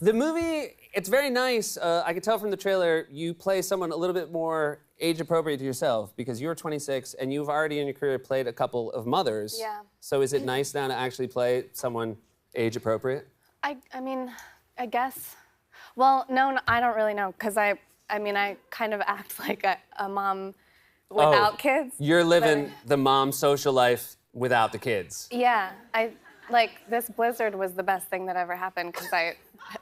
The movie, it's very nice. I could tell from the trailer, you play someone a little bit more age appropriate to yourself because you're 26 and you've already in your career played a couple of mothers. Yeah. So is it nice now to actually play someone age appropriate? I mean, I guess. Well, no, I don't really know because I kind of act like a mom without kids. You're living the mom social life without the kids. Yeah, this blizzard was the best thing that ever happened because I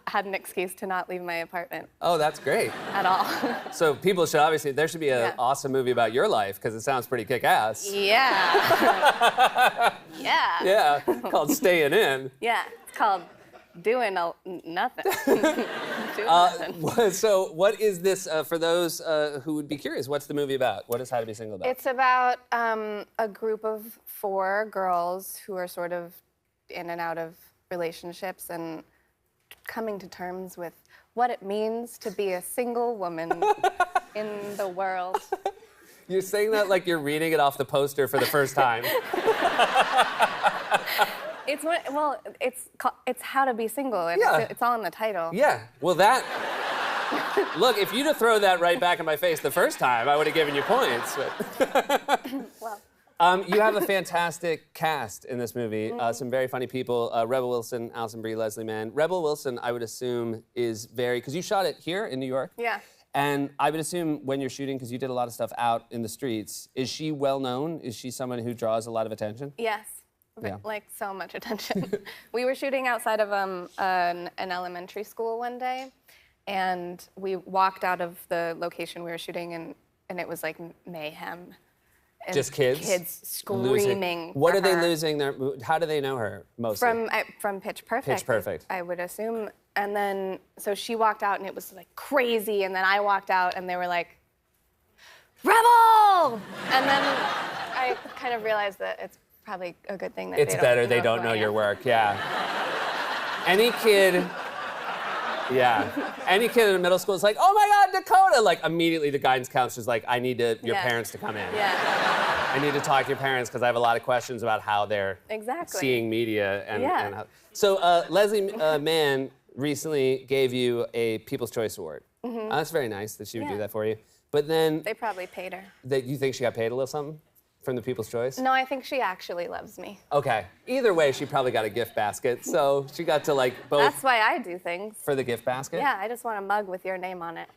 had an excuse to not leave my apartment. Oh, that's great. At all. So people should obviously, there should be an awesome movie about your life because it sounds pretty kick-ass. Yeah. Yeah. Yeah, called Staying In. Yeah, it's called Doing Nothing. Doing nothing. So what is this, for those who would be curious, what's the movie about? What is How to Be Single about? It's about a group of 4 girls who are sort of in and out of relationships and coming to terms with what it means to be a single woman in the world. You're saying that like you're reading it off the poster for the first time. It's How to Be Single. It's all in the title. Yeah. Well, that. Look, if you'd have thrown that right back in my face the first time, I would have given you points. But... Well. You have a fantastic cast in this movie. Some very funny people. Rebel Wilson, Alison Brie, Leslie Mann. Rebel Wilson, I would assume, is very... Because you shot it here in New York. Yeah. And I would assume when you're shooting, because you did a lot of stuff out in the streets, is she well known? Is she someone who draws a lot of attention? Yes. Yeah. Like, so much attention. We were shooting outside of an elementary school one day, and we walked out of the location we were shooting, and it was like mayhem. And just kids? Kids screaming. What are they losing their... How do they know her, mostly? From Pitch Perfect. Pitch Perfect. I would assume. And then, so she walked out, and it was like crazy, and then I walked out, and they were like, Rebel! And then I kind of realized that it's probably a good thing that it's better they don't know your work, yeah. Any kid... Yeah. Any kid in middle school is like, oh my God, Dakota! Like, immediately the guidance counselor's like, I need your parents to come in. Yeah. I need to talk to your parents because I have a lot of questions about how they're seeing media. And how... So Leslie Mann recently gave you a People's Choice Award. That's very nice that she would do that for you. But then... They probably paid her. You think she got paid a little something from the People's Choice? No, I think she actually loves me. Okay. Either way, she probably got a gift basket. So she got to like both... That's why I do things. For the gift basket? Yeah, I just want a mug with your name on it.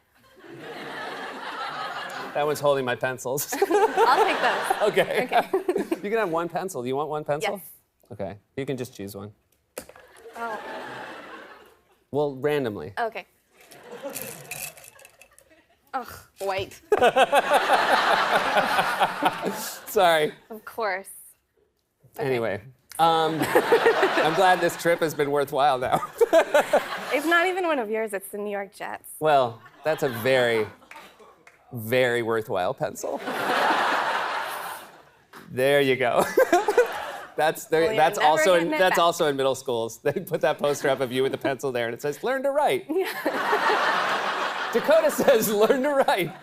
That one's holding my pencils. I'll take those. Okay. You can have one pencil. Do you want one pencil? Yes. Okay. You can just choose one. Oh. Well, randomly. Okay. Ugh, white. Sorry. Of course. Okay. Anyway, I'm glad this trip has been worthwhile now. It's not even one of yours, it's the New York Jets. Well, that's a very, very worthwhile pencil. There you go. That's also in middle schools. They put that poster up of you with the pencil there, and it says, "Learn to write." Yeah. Dakota says, "Learn to write."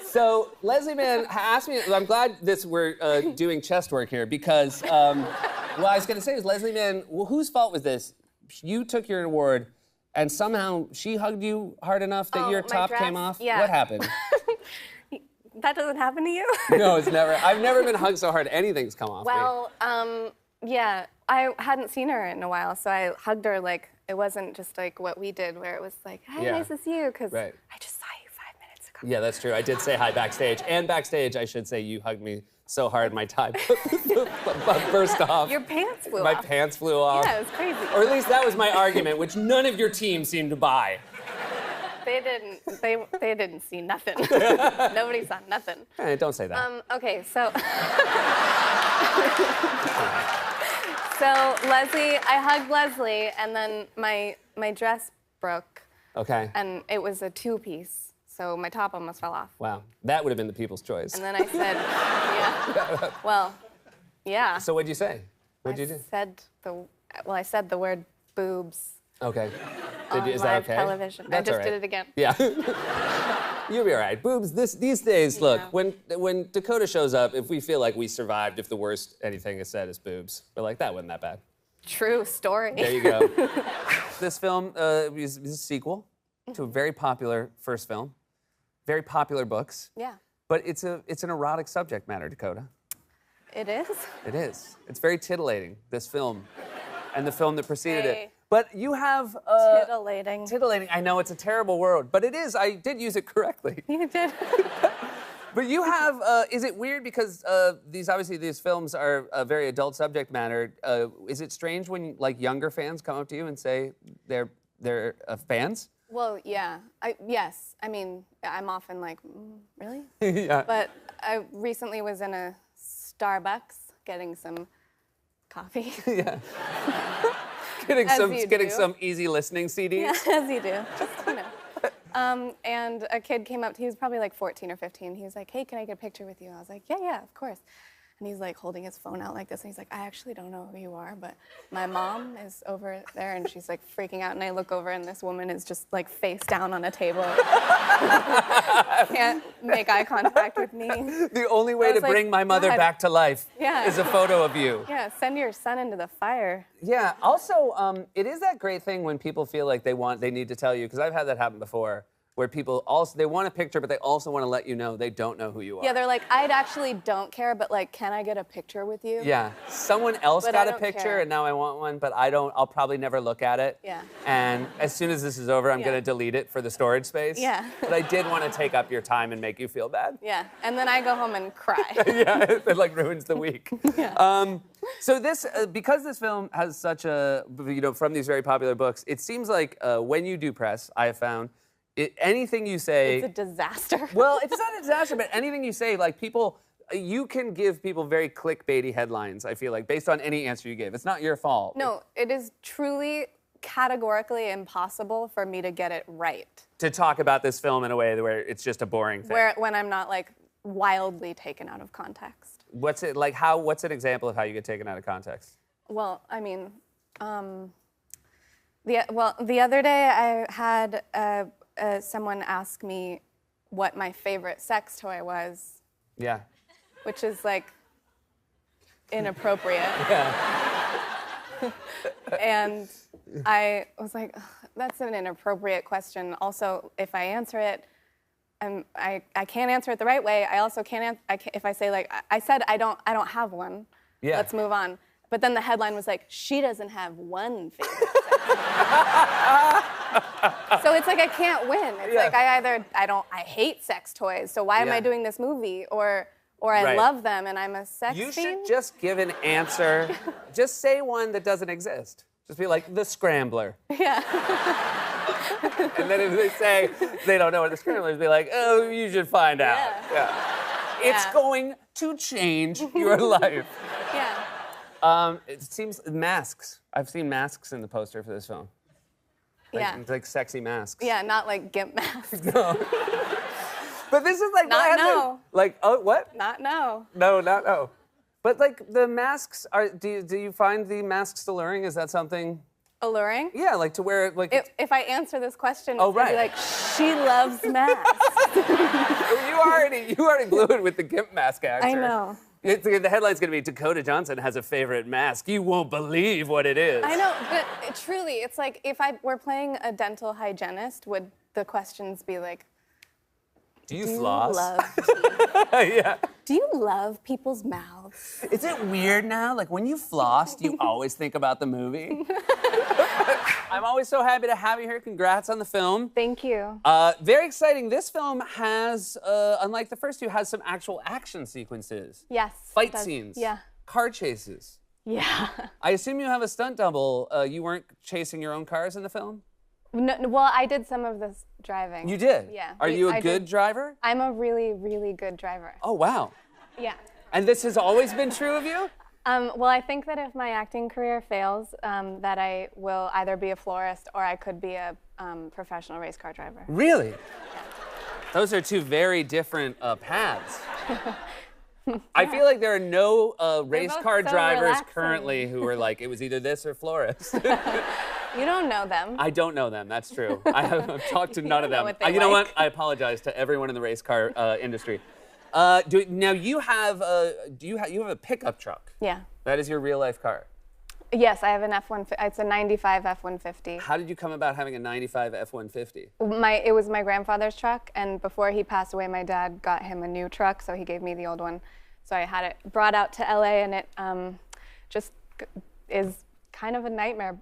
So Leslie Mann asked me. I'm glad we're doing chest work here because what I was going to say is Leslie Mann. Well, whose fault was this? You took your award, and somehow she hugged you hard enough that your top came off. Yeah. What happened? That doesn't happen to you? No, it's never. I've never been hugged so hard anything's come off me. Well, yeah, I hadn't seen her in a while, so I hugged her like it wasn't just like what we did, where it was like, "Hey, nice to see you," because I just saw you 5 minutes ago. Yeah, that's true. I did say hi backstage, and backstage, I should say, you hugged me so hard my tie burst off. Your pants flew off. My pants flew off. Yeah, it was crazy. Or at least that was my argument, which none of your team seemed to buy. They didn't see nothing. Nobody saw nothing. Hey, don't say that. Okay, so so Leslie, I hugged Leslie, and then my dress broke. Okay. And it was a 2-piece, so my top almost fell off. Wow, that would have been the People's Choice. And then I said, yeah. Well, yeah. So what'd you say? What'd you do? I said the word boobs. Okay. Is on that live okay? television. That's I just all right. did it again. Yeah. You'll be all right. Boobs, these days, look, when Dakota shows up, if we feel like we survived, if the worst anything is said is boobs, we're like, that wasn't that bad. True story. There you go. this film is a sequel to a very popular first film, very popular books. Yeah. But it's an erotic subject matter, Dakota. It is? It is. It's very titillating, this film, and the film that preceded it. Hey. But you have... Titillating. Titillating. I know it's a terrible word, but it is. I did use it correctly. You did. But you have... is it weird because these films are a very adult subject matter. Is it strange when, like, younger fans come up to you and say they're fans? Well, yeah. Yes. I mean, I'm often like, really? Yeah. But I recently was in a Starbucks getting some coffee. Yeah. Getting some easy listening CDs. Yeah, as you do. Just, you know. And a kid came up, he was probably like 14 or 15. He was like, hey, can I get a picture with you? I was like, yeah, of course. And he's like holding his phone out like this, and he's like, I actually don't know who you are, but my mom is over there, and she's like freaking out, and I look over, and this woman is just like face down on a table. Can't make eye contact with me. The only way to bring my mother back to life is a photo of you. Yeah, send your son into the fire. Yeah, also, it is that great thing when people feel like they need to tell you, because I've had that happen before, where people also, they want a picture, but they also want to let you know they don't know who you are. Yeah, they're like, I actually don't care, but like, can I get a picture with you? Yeah, someone else got a picture care. and now I want one, but I'll probably never look at it. Yeah. And as soon as this is over, I'm gonna delete it for the storage space. Yeah. But I did want to take up your time and make you feel bad. Yeah, and then I go home and cry. Yeah, it like ruins the week. Yeah. So this, because this film has such a, from these very popular books, it seems like when you do press, I have found, anything you say... It's a disaster. Well, it's not a disaster, but anything you say, like people, you can give people very clickbaity headlines, I feel like, based on any answer you give. It's not your fault. No, it is truly categorically impossible for me to get it right. To talk about this film in a way where it's just a boring thing. When I'm not like wildly taken out of context. What's an example of how you get taken out of context? Well, I mean, the other day I had someone ask me what my favorite sex toy was. Yeah. Which is like inappropriate. Yeah. And I was like, that's an inappropriate question. Also, if I answer it, I can't answer it the right way. I also can't if I say like, I said I don't have one. Yeah. Let's move on. But then the headline was like, she doesn't have one favorite sex. So it's like I can't win. It's like I hate sex toys. So why am I doing this movie? Or I love them and I'm a sex fiend? You should just give an answer. Just say one that doesn't exist. Just be like, the Scrambler. Yeah. And then if they say they don't know what the Scrambler is, be like, oh, you should find out. Yeah. It's going to change your life. Yeah. It seems masks. I've seen masks in the poster for this film. It's like sexy masks. Yeah, not like GIMP masks. No. But this is like... Not no. Like, oh, what? Not no. No, not no. But like the masks are, do you find the masks alluring? Is that something? Alluring? Yeah, like to wear it, like... If I answer this question, oh, it's gonna be like, she loves masks. you already blew it with the GIMP mask answer. I know. The headline's gonna be, Dakota Johnson has a favorite mask. You won't believe what it is. I know, but truly, it's like if I were playing a dental hygienist, would the questions be like, do you floss? Love teeth? Yeah. Do you love people's mouths? Is it weird now? Like when you floss, do you always think about the movie? I'm always so happy to have you here. Congrats on the film. Thank you. Very exciting. This film has, unlike the first two, has some actual action sequences. Yes. Fight scenes. Yeah. Car chases. Yeah. I assume you have a stunt double. You weren't chasing your own cars in the film? No, well, I did some of this driving. You did? Yeah. Are you a good driver? I'm a really, really good driver. Oh, wow. Yeah. And this has always been true of you? Well, I think that if my acting career fails, that I will either be a florist or I could be a professional race car driver. Really? Yeah. Those are two very different paths. I feel like there are no race car drivers currently who are like, it was either this or florist. You don't know them. I don't know them, that's true. I've talked to none of them. You know what? I apologize to everyone in the race car industry. Now you have a pickup truck. Yeah. That is your real life car. Yes, I have an F-150. It's a 95 F-150. How did you come about having a 95 F-150? It was my grandfather's truck, and before he passed away, my dad got him a new truck, so he gave me the old one. So I had it brought out to LA, and it just is kind of a nightmare.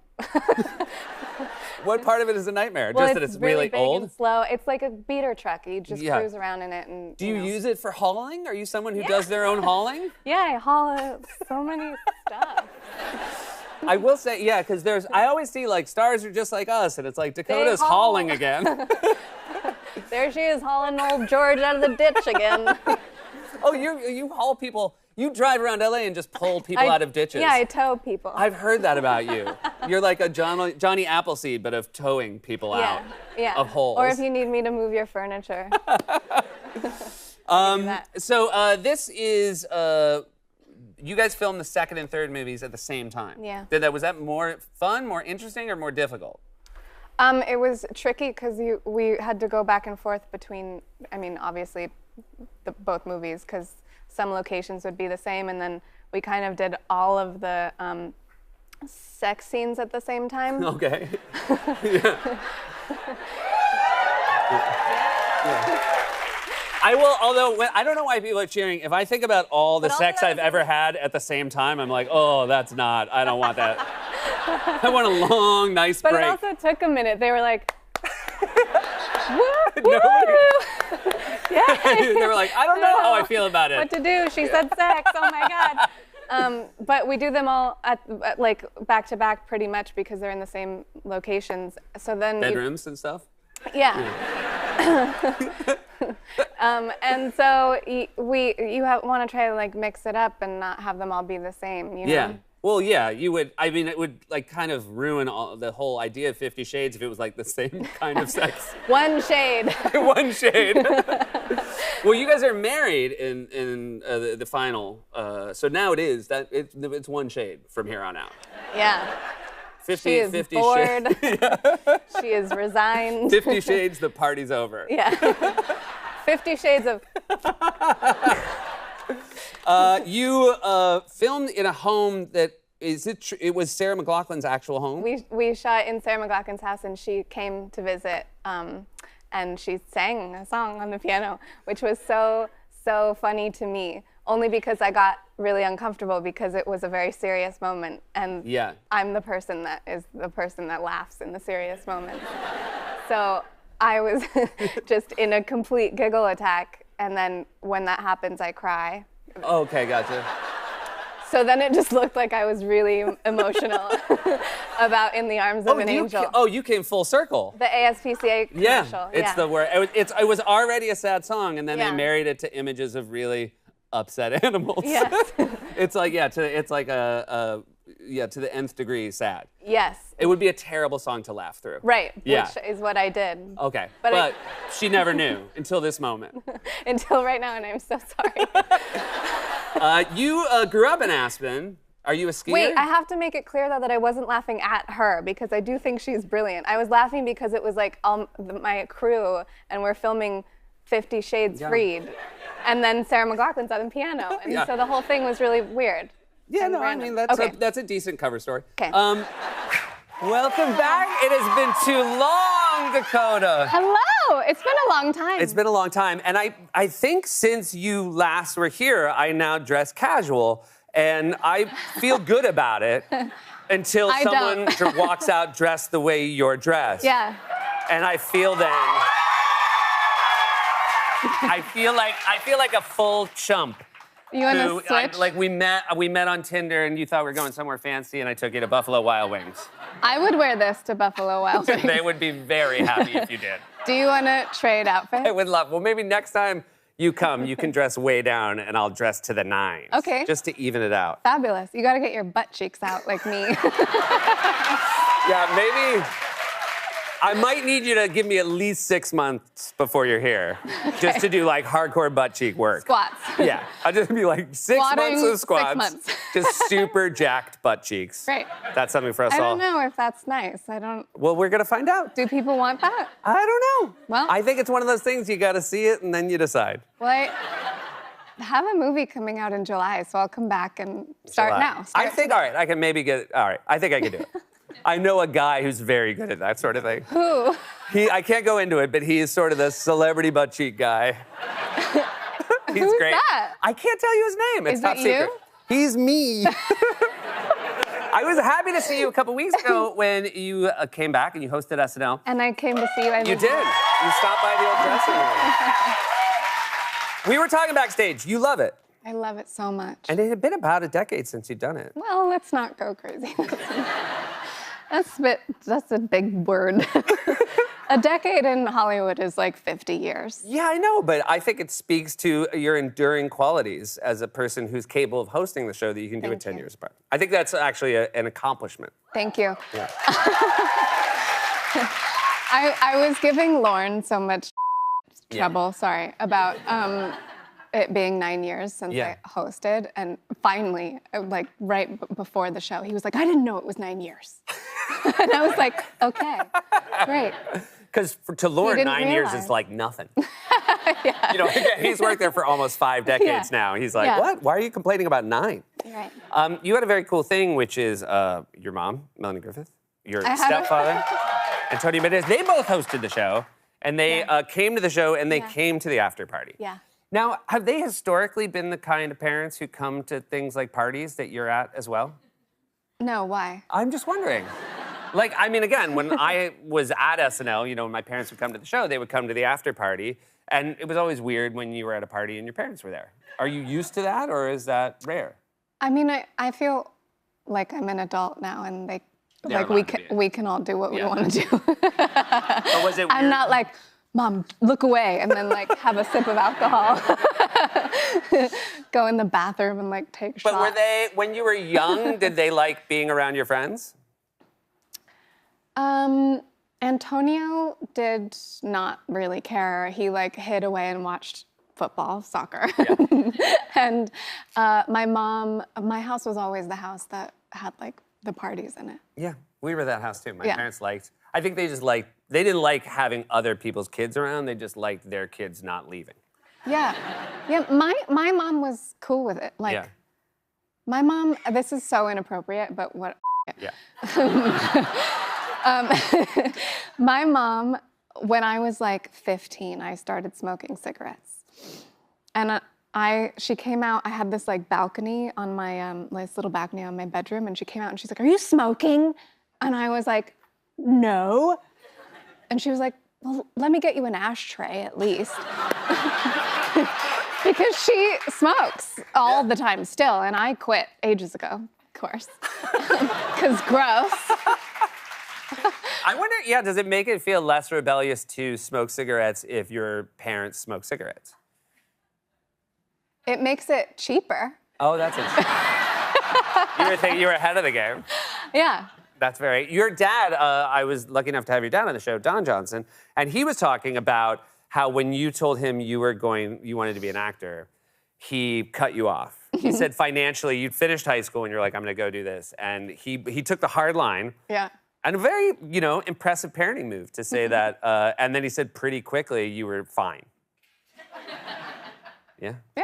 What part of it is a nightmare? Well, Just that it's really big old? and slow. It's like a beater truck. You just Yeah. cruise around in it, and Do you use it for hauling? Are you someone who does their own hauling? Yeah, I haul so many stuff. I will say, yeah, because I always see like Stars Are Just Like Us, and it's like Dakota's haul. hauling again. There she is, hauling old George out of the ditch again. Oh, you haul people. You drive around LA and just pull people out of ditches. Yeah, I tow people. I've heard that about you. You're like a Johnny Appleseed, but of towing people out of holes. Or if you need me to move your furniture. So this is you guys filmed the second and third movies at the same time. Yeah. Was that more fun, more interesting, or more difficult? It was tricky because we had to go back and forth between, I mean, obviously, both movies, because some locations would be the same, and then we kind of did all of the sex scenes at the same time. Okay. Yeah. I will, although, I don't know why people are cheering. If I think about all the sex I've ever had at the same time, I'm like, oh, I don't want that. I want a long, nice break. But it also took a minute. They were like, woo, woo. Yeah. They were like, I don't know how I feel about it. What to do? She said sex. Oh my God. But we do them all at like back to back pretty much because they're in the same locations. So then bedrooms and stuff. Yeah. And so you want to try to like mix it up and not have them all be the same. You know? Yeah. Well, yeah, you would. I mean, it would like kind of ruin the whole idea of 50 Shades if it was like the same kind of sex. One shade. One shade. Well, you guys are married in the final, so now it's one shade from here on out. Yeah. 50, she is 50 bored. Yeah. She is resigned. 50 Shades, the party's over. Yeah. 50 Shades of. You filmed in a home that it was Sarah McLachlan's actual home? We shot in Sarah McLachlan's house, and she came to visit, and she sang a song on the piano, which was so funny to me. Only because I got really uncomfortable because it was a very serious moment, and I'm the person that laughs in the serious moments. So I was just in a complete giggle attack, and then when that happens, I cry. Okay, gotcha. So then it just looked like I was really emotional about In the Arms of an Angel. You came full circle. The ASPCA commercial. It's the word. It was already a sad song, and then they married it to images of really upset animals. Yes. It's like to the nth degree sad. Yes. It would be a terrible song to laugh through. Right. Yeah. Which is what I did. Okay. But she never knew until this moment. Until right now, and I'm so sorry. You grew up in Aspen. Are you a skier? Wait, I have to make it clear though that I wasn't laughing at her because I do think she's brilliant. I was laughing because it was like my crew, and we're filming 50 Shades Freed. And then Sarah McLachlan's on the piano. And so the whole thing was really weird. Yeah, no, random. I mean, that's a decent cover story. Okay. Welcome back. It has been too long, Dakota. Hello. It's been a long time. It's been a long time. And I think since you last were here, I now dress casual. And I feel good about it until someone walks out dressed the way you're dressed. Yeah. And I feel then... I feel like a full chump. You want to switch? Like we met on Tinder, and you thought we were going somewhere fancy, and I took you to Buffalo Wild Wings. I would wear this to Buffalo Wild Wings. They would be very happy if you did. Do you want to trade outfits? I would love. Well, maybe next time you come, you can dress way down, and I'll dress to the nines. Okay. Just to even it out. Fabulous. You got to get your butt cheeks out like me. Yeah, maybe. I might need you to give me at least 6 months before you're here, just to do like hardcore butt cheek work. Squats. Yeah, I'll just be like 6 months of squats, 6 months. just super jacked butt cheeks. Great. That's something for us all. I don't know if that's nice. Well, we're gonna find out. Do people want that? I don't know. Well, I think it's one of those things you got to see it and then you decide. Well, have a movie coming out in July, so I'll come back and start now. I think, all right, I can maybe all right, I think I can do it. I know a guy who's very good at that sort of thing. Who? I can't go into it, but he is sort of the celebrity butt cheek guy. He's Who's great. that? I can't tell you his name. It's Is top it secret. you? He's me. I was happy to see you a couple weeks ago when you came back and you hosted SNL. And I came to see you. You did. You stopped by the old dressing room. We were talking backstage. You love it. I love it so much. And it had been about a decade since you'd done it. Well, let's not go crazy. That's a big word. A decade in Hollywood is like 50 years. Yeah, I know, but I think it speaks to your enduring qualities as a person who's capable of hosting the show that you can do it 10 years apart. I think that's actually an accomplishment. Thank you. Yeah. I was giving Lauren so much trouble, sorry, about it being 9 years since I hosted. And finally, like before the show, he was like, I didn't know it was 9 years. And I was like, okay, great. Because to Lauren, 9 years is like nothing. Yeah. You know, he's worked there for almost 5 decades now. He's like, what? Why are you complaining about 9? Right. You had a very cool thing, which is your mom, Melanie Griffith, your stepfather, Antonio Banderas. They both hosted the show, and they came to the show, and they came to the after party. Yeah. Now, have they historically been the kind of parents who come to things like parties that you're at as well? No, why? I'm just wondering. Like, I mean, again, when I was at SNL, you know, when my parents would come to the show, they would come to the after party, and it was always weird when you were at a party and your parents were there. Are you used to that, or is that rare? I mean, I feel like I'm an adult now, and we can all do what we want to do. Or was it weird? I'm not like, Mom, look away, and then like have a sip of alcohol. Go in the bathroom and like take a shot. But were they, when you were young, did they like being around your friends? Antonio did not really care. He like hid away and watched football, soccer. Yeah. And my house was always the house that had like the parties in it. Yeah, we were that house too. My parents liked, I think they didn't like having other people's kids around. They just liked their kids not leaving. Yeah. Yeah, my mom was cool with it. Like, my mom, this is so inappropriate, but what? Yeah. My mom, when I was like 15, I started smoking cigarettes. And she came out, I had this like balcony on my, this little balcony on my bedroom, and she came out and she's like, are you smoking? And I was like, no. And she was like, well, let me get you an ashtray at least. Because she smokes all the time still, and I quit ages ago, of course. Because gross. I wonder, does it make it feel less rebellious to smoke cigarettes if your parents smoke cigarettes? It makes it cheaper. Oh, that's interesting. You were ahead of the game. Yeah. That's very, your dad, I was lucky enough to have your dad on the show, Don Johnson, and he was talking about how when you told him you wanted to be an actor, he cut you off. He said financially, you'd finished high school and you're like, I'm gonna go do this. And he took the hard line. Yeah. And a very, impressive parenting move to say that. And then he said pretty quickly you were fine. Yeah? Yeah.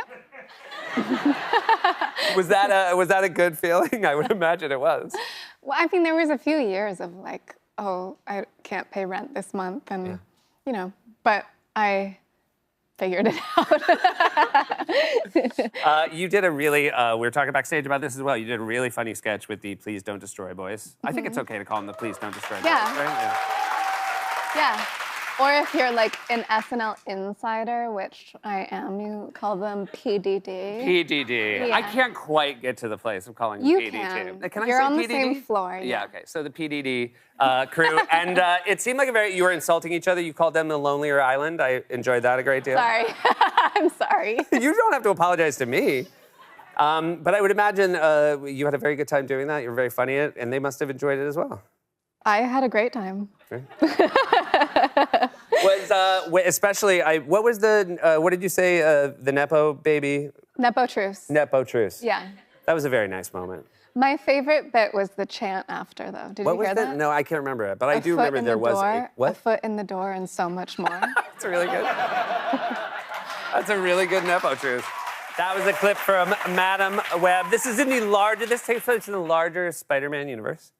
Was that a good feeling? I would imagine it was. Well, I mean, there was a few years of like, oh, I can't pay rent this month, and but I figured it out. You did a really, we were talking backstage about this as well. You did a really funny sketch with the Please Don't Destroy Boys. I think it's okay to call them the Please Don't Destroy Boys, right? Yeah. Or if you're like an SNL insider, which I am, you call them PDD. PDD. Yeah. I can't quite get to the place of calling them you PDD. Can you're on the same floor. Yeah, okay. So the PDD crew. And it seemed like you were insulting each other. You called them the Lonelier Island. I enjoyed that a great deal. Sorry. I'm sorry. You don't have to apologize to me. But I would imagine you had a very good time doing that. You were very funny at it, and they must have enjoyed it as well. I had a great time. Okay. Especially, what was what did you say, the Nepo baby? Nepo Truce. Nepo Truce. Yeah. That was a very nice moment. My favorite bit was the chant after, though. Did you hear that? No, I can't remember it, but I do remember there was a foot in the door and so much more. That's really good. That's a really good Nepo Truce. That was a clip from Madam Web. This is in the larger, this takes place in the larger Spider-Man universe.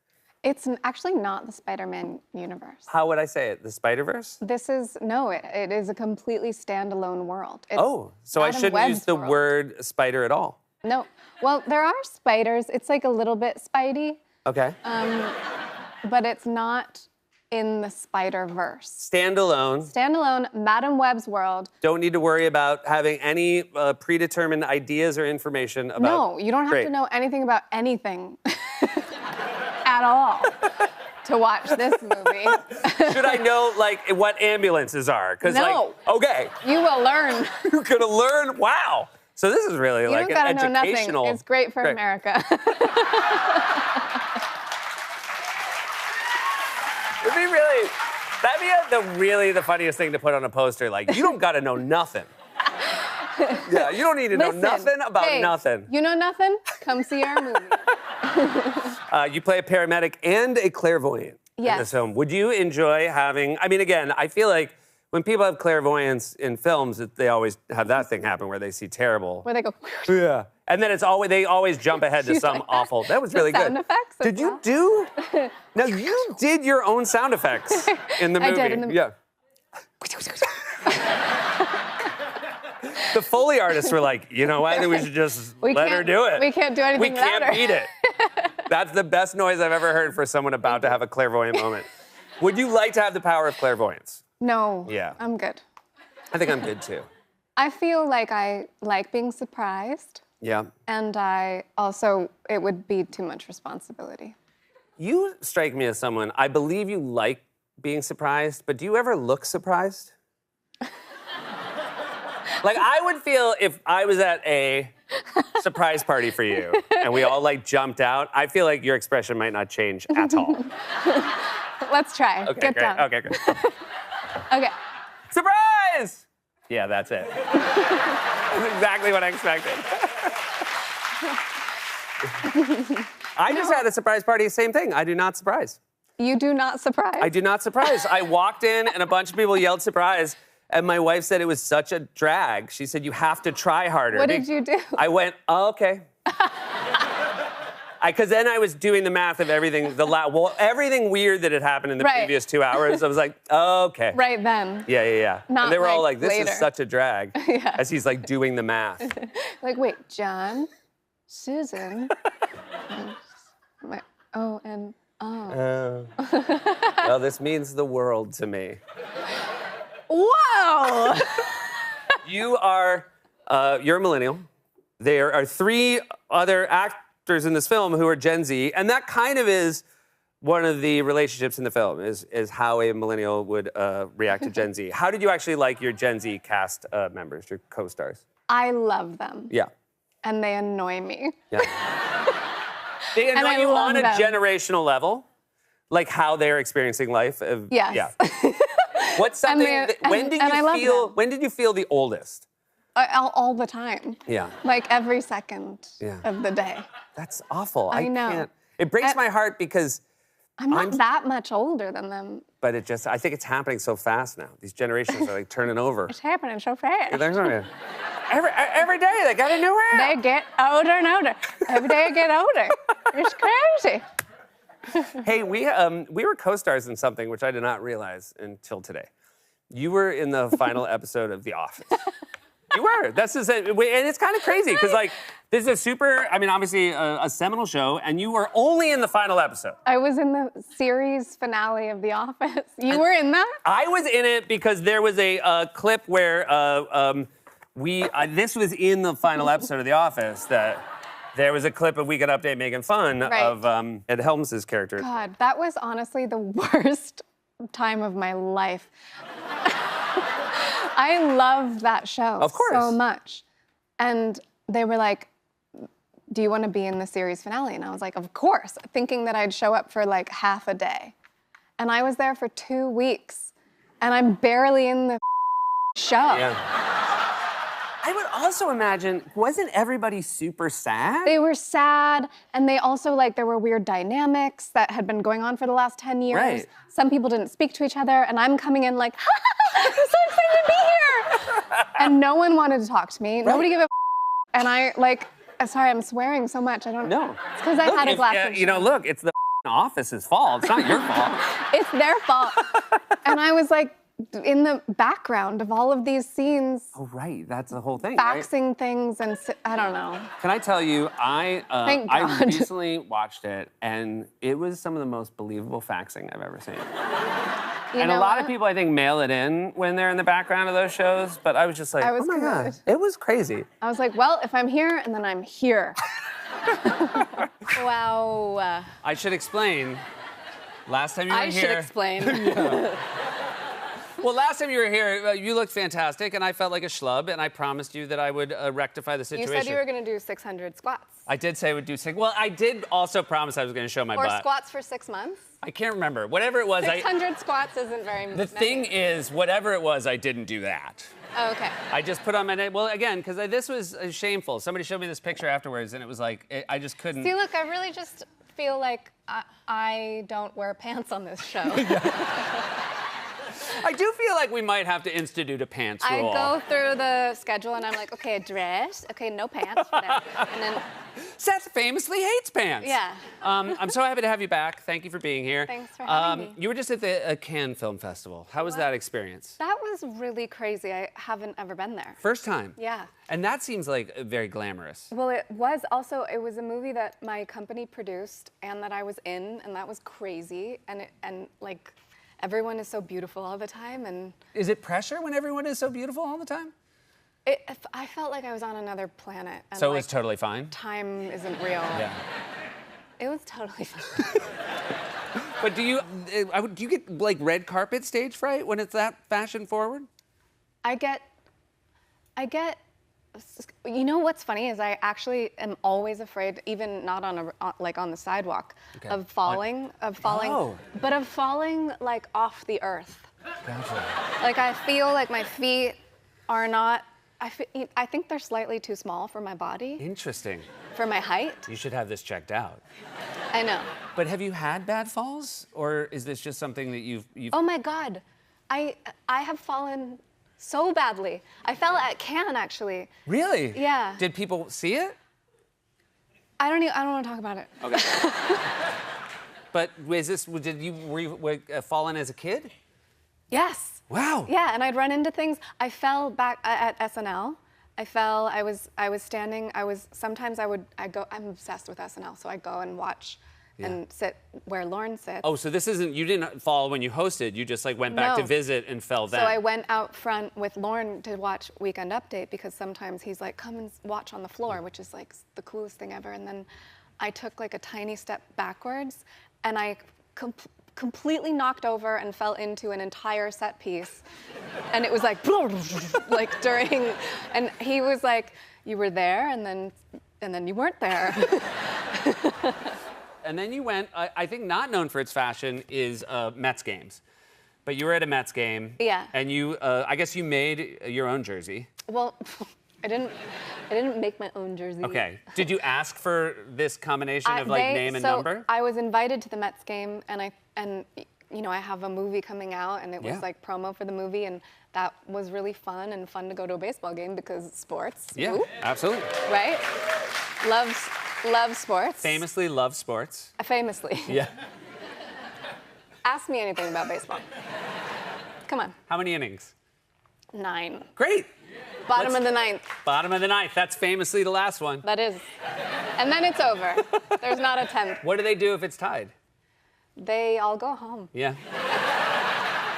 It's actually not the Spider-Man universe. How would I say it? The Spider-Verse? It is a completely standalone world. It's so I Madam shouldn't Web's use the world. word spider at all. No. Well, there are spiders. It's like a little bit Spidey, Okay. but it's not in the Spider-Verse. Standalone. Standalone, Madam Web's world. Don't need to worry about having any predetermined ideas or information about. No, you don't have to know anything about anything at all to watch this movie. Should I know, like, what ambulances are? Because, No. like, okay, You will learn. you're gonna learn. Wow. So this is really You like don't gotta an know educational. nothing. It's great for America. That'd be the funniest thing to put on a poster. Like, you don't gotta know nothing. Yeah, you don't need to know nothing about nothing. You know nothing? Come see our movie. You play a paramedic and a clairvoyant in Yes. this film. Would you enjoy having? I mean, again, I feel like when people have clairvoyance in films, they always have that thing happen where they see terrible. Where they go. Yeah. And then they always jump ahead to some awful. That was really good. Sound effects as Did you well. do? No, you did your own sound effects in the movie. I did in the Yeah. The Foley artists were like, you know what? I think we should just let her do it. We can't do anything We without can't her. beat it. That's the best noise I've ever heard for someone about to have a clairvoyant moment. Would you like to have the power of clairvoyance? No. Yeah. I'm good. I think I'm good too. I feel like I like being surprised, Yeah. and it would be too much responsibility. You strike me as someone, I believe you like being surprised, but do you ever look surprised? Like, I would feel if I was at a surprise party for you and we all like jumped out, I feel like your expression might not change at all. Let's try. Okay, Get great. down. Okay, great. Okay. Surprise! Yeah, that's it. That's exactly what I expected. I just had a surprise party, same thing. I do not surprise. You do not surprise. I do not surprise. I walked in and a bunch of people yelled surprise, and my wife said it was such a drag. She said, you have to try harder. What did you do? I went, oh, okay. Because then I was doing the math of everything, everything weird that had happened in the previous 2 hours. I was like, oh, okay. Right then. Yeah. Not And they were all like like, this later. is such a drag. Yeah. As he's like doing the math. Like, wait, John, Susan. And Well, this means the world to me. Whoa! You're a millennial. There are 3 other actors in this film who are Gen Z, and that kind of is one of the relationships in the film, is how a millennial would react to Gen Z. How did you actually like your Gen Z cast members, your co-stars? I love them. Yeah. And they annoy me. Yeah. They annoy I you love on a them. generational level, like how they're experiencing life. Yes. Yeah. What's something? When did you feel the oldest? All the time. Yeah. Like every second Yeah. of the day. That's awful. I know. Can't. It breaks my heart because. I'm not that much older than them. But I think it's happening so fast now. These generations are like turning over. It's happening so fast. Every day they got a new hair. They get older and older. Every day I get older. It's crazy. Hey, we were co-stars in something which I did not realize until today. You were in the final episode of The Office. You were. That's just it. And it's kind of crazy because like this is obviously a seminal show, and you were only in the final episode. I was in the series finale of The Office. You were in that? I was in it because there was a clip where this was in the final episode of The Office that there was a clip of We Can Update making fun of Ed Helms' character. God, that was honestly the worst time of my life. I loved that show Of course. so much. And they were like, do you want to be in the series finale? And I was like, of course, thinking that I'd show up for like half a day. And I was there for 2 weeks, and I'm barely in the show. Yeah. I would also imagine, wasn't everybody super sad? They were sad, and they also, there were weird dynamics that had been going on for the last 10 years. Right. Some people didn't speak to each other, and I'm coming in like, I'm so excited to be here. And no one wanted to talk to me. Nobody gave a And I, like, sorry, I'm swearing so much. I don't No. It's because I had a glass of You know, look, it's the office's fault. It's not your fault. It's their fault. And I was like in the background of all of these scenes, Oh, right. That's the whole thing. Right? faxing things and I don't know. Can I tell you, Thank I God. recently watched it, and it was some of the most believable faxing I've ever seen. You And a know lot what? of people, I think, mail it in when they're in the background of those shows, but I was just like, I was oh my God, good. it was crazy. I was like, well, if I'm here, and then I'm here. Wow. I should explain. Last time you were I here. should explain. Well, last time you were here, you looked fantastic, and I felt like a schlub, and I promised you that I would rectify the You situation. said you were going to do 600 squats. I did say I would do 6. Well, I did also promise I was going to show my Or butt. squats for 6 months. I can't remember. Whatever it was, 600 squats isn't very The thing many. is, whatever it was, I didn't do that. Oh, okay. I just put on my name. Well, again, because this was shameful. Somebody showed me this picture afterwards, and it was like, I just couldn't. See, look, I really just feel like I don't wear pants on this show. I do feel like we might have to institute a pants I rule. go through the schedule and I'm like, okay, a dress, okay, no pants for that. And then, Seth famously hates pants. yeah. I'm so happy to have you back. Thank you for being here. Thanks for having me. You were just at the Cannes Film Festival. How was that experience? That was really crazy. I haven't ever been there. First time. Yeah. And that seems like very glamorous. Well, it was also, it was a movie that my company produced and that I was in, and that was crazy. And like, everyone is so beautiful all the time, and Is it pressure when everyone is so beautiful all the time? I felt like I was on another planet. And So it like, was totally fine? time isn't real. Yeah. It was totally fine. But do you get like red carpet stage fright when it's that fashion forward? I get, you know what's funny is I actually am always afraid, even not on like on the sidewalk, Okay. of falling, Oh. but of falling like off the earth. Gotcha. Like I feel like my feet are not, I think they're slightly too small for my body, Interesting. for my height. You should have this checked out. I know. But have you had bad falls, or is this just something that you've? Oh my God, I have fallen so badly. I fell at Cannes actually. Really? Yeah. Did people see it? I don't want to talk about it. Okay. But were you fallen as a kid? Yes. Wow. Yeah, and I'd run into things. I fell back at SNL. I fell. I was standing. I'm obsessed with SNL, so I go and watch and sit where Lauren sits. Oh, so this isn't, you didn't fall when you hosted, you just like went back to No. visit and fell then. So I went out front with Lauren to watch Weekend Update because sometimes he's like, come and watch on the floor, which is like the coolest thing ever. And then I took like a tiny step backwards and I completely knocked over and fell into an entire set piece. And it was like, like during, and he was like, you were there and then you weren't there. And then you went, I think not known for its fashion is Mets games. But you were at a Mets game. Yeah. And you, I guess you made your own jersey. Well, I didn't make my own jersey. Okay. Did you ask for this combination of like name and number? I was invited to the Mets game, and you know I have a movie coming out, and it was Yeah. like promo for the movie, and that was really fun to go to a baseball game because it's sports. Yeah, Ooh, absolutely. right? Love sports. Famously love sports. Famously. Yeah. Ask me anything about baseball. Come on. How many innings? 9. Great. Bottom of the 9th. Bottom of the ninth. That's famously the last one. That is. And then it's over. There's not a 10th. What do they do if it's tied? They all go home. Yeah.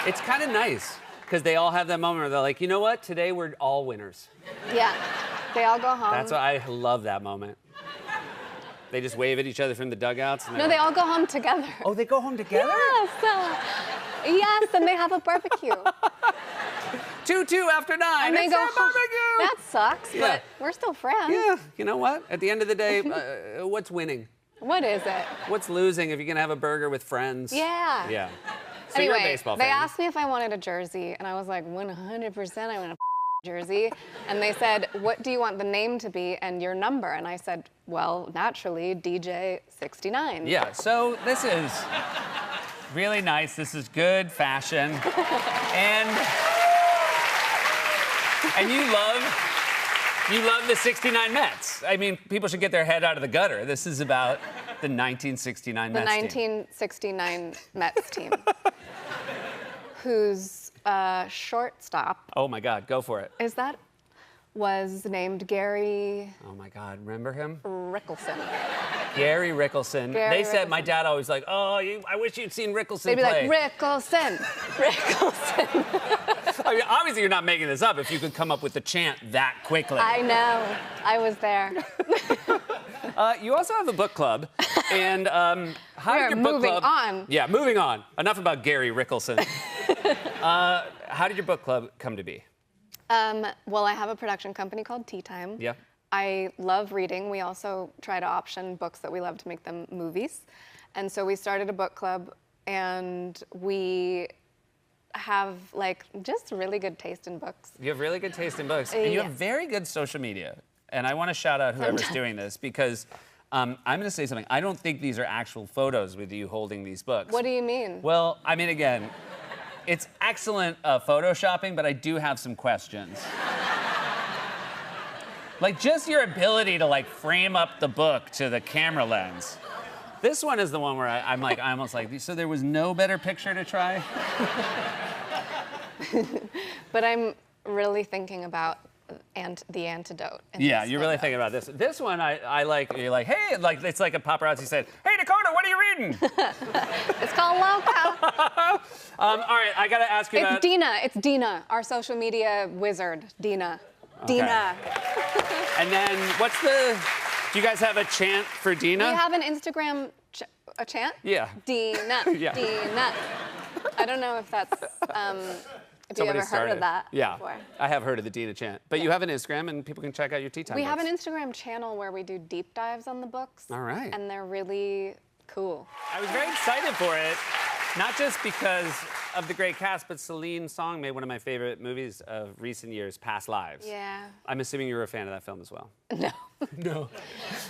It's kind of nice because they all have that moment where they're like, you know what? Today we're all winners. Yeah. They all go home. That's why I love that moment. They just wave at each other from the dugouts. And No, they all go home together. Oh, they go home together? Yes, and they have a barbecue. 2-2 after 9. And they It's go our home. barbecue. That sucks, Yeah. but we're still friends. Yeah, you know what? At the end of the day, what's winning? What is it? What's losing if you're gonna have a burger with friends? Yeah. Yeah. So you're a Anyway, baseball they fan. asked me if I wanted a jersey, and I was like, 100% I want a jersey. And they said, what do you want the name to be and your number? And I said, well, naturally, DJ 69. Yeah, so this is really nice. This is good fashion. And you love You love the 69 Mets. I mean, people should get their head out of the gutter. This is about the 1969 The Mets team. 1969 Mets team, whose shortstop Oh, my God. Go for it. was named Gary Oh, my God. Remember him? Rickelson. Gary Rickelson. Gary They said, Rickelson. my dad always like, oh, I wish you'd seen Rickelson They'd be play. like, Rickelson, Rickelson. I mean, obviously, you're not making this up if you could come up with the chant that quickly. I know. I was there. You also have a book club. And how did We're your book moving club... on. Yeah, moving on. Enough about Gary Rickelson. How did your book club come to be? Well, I have a production company called Tea Time. Yeah. I love reading. We also try to option books that we love to make them movies. And so we started a book club, and we have like just really good taste in books. You have really good taste in books, and you Yeah. have very good social media. And I want to shout out whoever's doing this because I'm going to say something. I don't think these are actual photos with you holding these books. What do you mean? Well, I mean, again, it's excellent photoshopping, but I do have some questions. Like, just your ability to, like, frame up the book to the camera lens. This one is the one where I almost like, so there was no better picture to try? But I'm really thinking about the antidote. in Yeah, this you're really photo. thinking about this. This one, I like, you're like, hey, like, it's like a paparazzi said, hey, Dakota, what are you reading? It's called Loca. All right, I got to ask you It's about... Dina. It's Dina, our social media wizard, Dina. Dina. And then do you guys have a chant for Dina? We have an Instagram a chant? Yeah. Dina. Yeah. Dina. I don't know if that's. Have you Somebody ever started. heard of that? Yeah, Before? I have heard of the Dina chant. But you have an Instagram, and people can check out your Tea Time We have books. an Instagram channel where we do deep dives on the books. All right. And they're really cool. I was very excited for it, not just because of the great cast, but Celine Song made one of my favorite movies of recent years, Past Lives. Yeah. I'm assuming you were a fan of that film as well. No. No.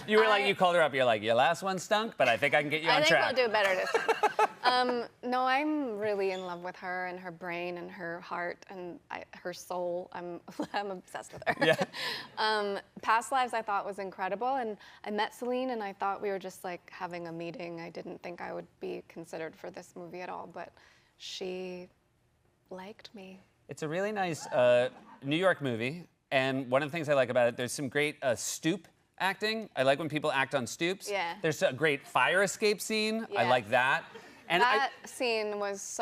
You were like, you called her up, you're like, your last one stunk, but I think I can get you on track. I think we'll do better this time. No, I'm really in love with her and her brain and her heart and her soul. I'm obsessed with her. Yeah. Past Lives I thought was incredible, and I met Celine and I thought we were just like having a meeting. I didn't think I would be considered for this movie at all, but she liked me. It's a really nice New York movie, and one of the things I like about it, there's some great stoop acting. I like when people act on stoops. Yeah. There's a great fire escape scene. I Yeah. like that. And That scene was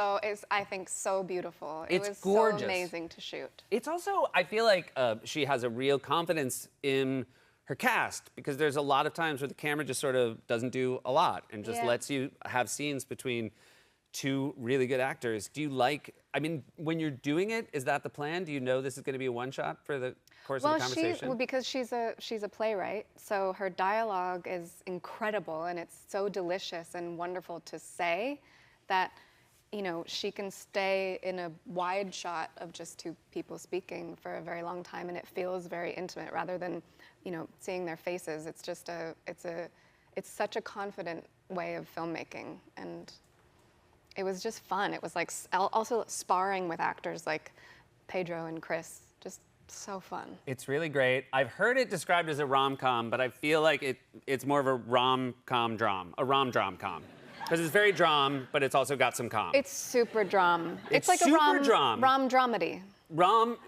I think, so beautiful. It's it was gorgeous. so amazing to shoot. It's also, I feel like she has a real confidence in her cast because there's a lot of times where the camera just sort of doesn't do a lot and just Yeah. lets you have scenes between two really good actors. Do you like, I mean, when you're doing it, is that the plan? Do you know this is going to be a one shot for the course of the conversation? Because she's a playwright, so her dialogue is incredible and it's so delicious and wonderful to say that, you know, she can stay in a wide shot of just two people speaking for a very long time and it feels very intimate rather than, you know, seeing their faces. It's just it's such a confident way of filmmaking, and it was just fun. It was like also sparring with actors like Pedro and Chris, just so fun. It's really great. I've heard it described as a rom-com, but I feel like it's more of a rom-com dram, a rom-drom-com. Because it's very dram, but it's also got some com. It's super dram. It's like super a dram. rom-dramedy.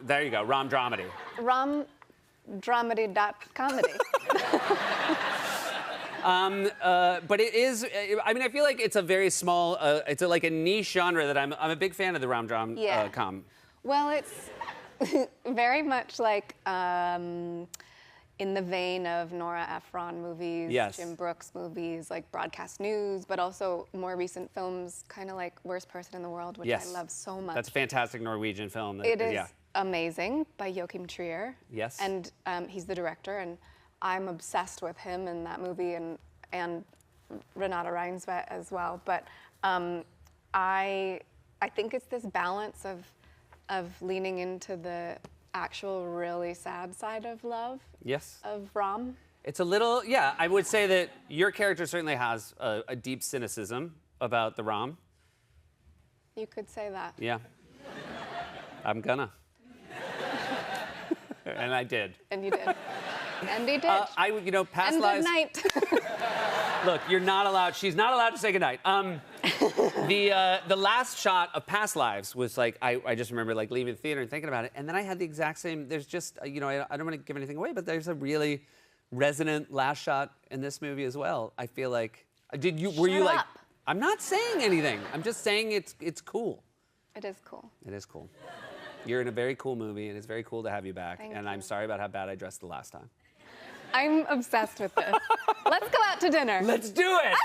There you go, rom-dramedy. Rom-dramedy.comedy. But it is, I mean, I feel like it's a very small, it's like a niche genre that I'm a big fan of the rom-dram Yeah. com. Well, it's very much like in the vein of Nora Ephron movies, Yes. Jim Brooks movies, like Broadcast News, but also more recent films, kind of like Worst Person in the World, which Yes. I love so much. That's a fantastic Norwegian film. It is Yeah. amazing, by Joachim Trier. Yes. And he's the director, and I'm obsessed with him in that movie, and Renata Reinsvet as well. But I think it's this balance of leaning into the actual really sad side of love. Yes. Of rom. It's a little, yeah, I would say that your character certainly has a deep cynicism about the rom. You could say that. Yeah. I'm gonna. And I did. And you did. And he did. Past and lives. good night. Look, you're not allowed. She's not allowed to say goodnight. The last shot of Past Lives was like I just remember like leaving the theater and thinking about it, and then I had the exact same. There's just I don't want to give anything away, but there's a really resonant last shot in this movie as well. I feel like were you like? up. I'm not saying anything. I'm just saying it's cool. It is cool. It is cool. You're in a very cool movie, and it's very cool to have you back. Thank and you. I'm sorry about how bad I dressed the last time. I'm obsessed with this. Let's go out to dinner. Let's do it. Okay.